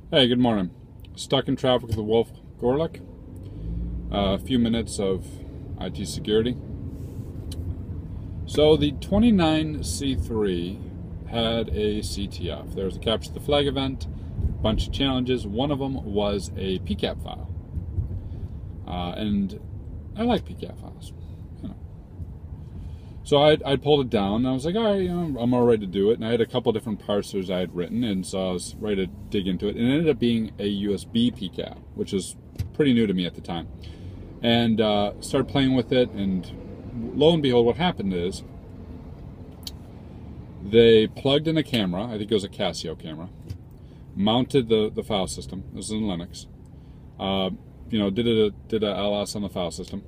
Hey, good morning. Stuck in traffic with Wolf Gorlick. A few minutes of IT security. So the 29C3 had a CTF. There was a capture the flag event, a bunch of challenges. One of them was a PCAP file. And I like PCAP files. So I pulled it down, and I was like, all right, I'm all ready to do it. And I had a couple different parsers I had written, and so I was ready to dig into it. And it ended up being a USB PCAP, which is pretty new to me at the time. And started playing with it, and lo and behold, what happened is they plugged in a camera. I think it was a Casio camera. Mounted the file system. This is in Linux. Did a LS on the file system.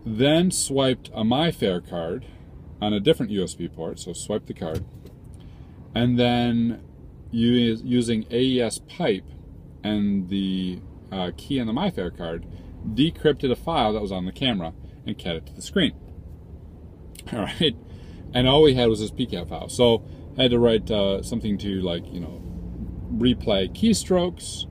Then swiped a MyFair card on a different USB port, so swiped the card, and then using AES pipe and the key on the MyFair card, decrypted a file that was on the camera and cat it to the screen. All right, and all we had was this PCAP file. So I had to write something to replay keystrokes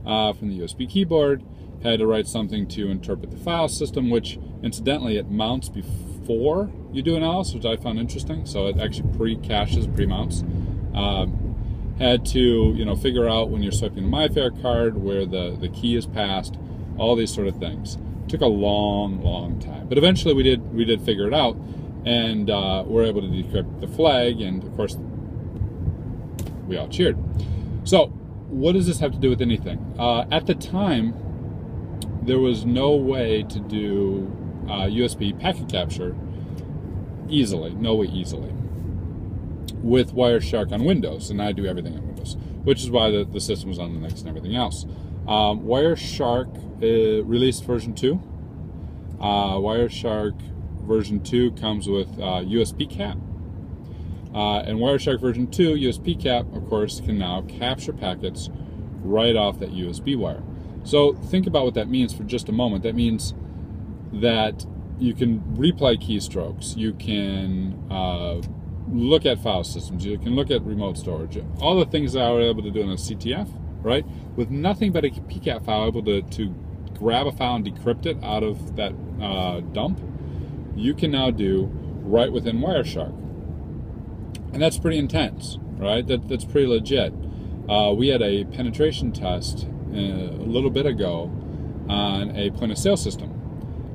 from the USB keyboard. Had to write something to interpret the file system, which incidentally it mounts before you do an else, which I found interesting. So it actually pre-caches, pre-mounts. Had to figure out when you're swiping the MyFair card where the key is passed, all these sort of things. Took a long time, but eventually we did figure it out, and we're able to decrypt the flag, and of course we all cheered. So what does this have to do with anything? At the time, there was no way to do USB packet capture easily, with Wireshark on Windows, and I do everything on Windows, which is why the system was on Linux and everything else. Wireshark released version 2. Wireshark version 2 comes with USB cap. And Wireshark version 2, USB cap, of course, can now capture packets right off that USB wire. So think about what that means for just a moment. That means that you can replay keystrokes, you can look at file systems, you can look at remote storage, all the things that I was able to do in a CTF, right? With nothing but a PCAP file, able to grab a file and decrypt it out of that dump, you can now do right within Wireshark. And that's pretty intense, right? That's pretty legit. We had a penetration test a little bit ago on a point of sale system,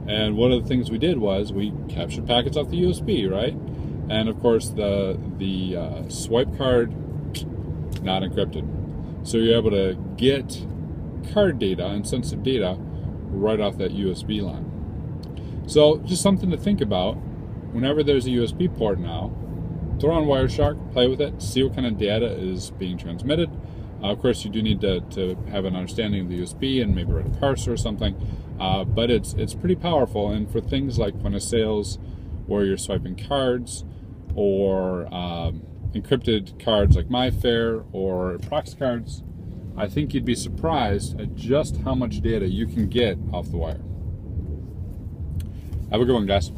and one of the things we did was we captured packets off the USB, right? And of course the swipe card not encrypted, so you're able to get card data and sensitive data right off that USB line. So just something to think about whenever there's a USB port now. Throw on Wireshark, play with it, see what kind of data is being transmitted. Of course, you do need to have an understanding of the USB and maybe write a parser or something, but it's pretty powerful. And for things like point of sales, where you're swiping cards, or encrypted cards like MyFair or proxy cards, I think you'd be surprised at just how much data you can get off the wire. Have a good one, guys.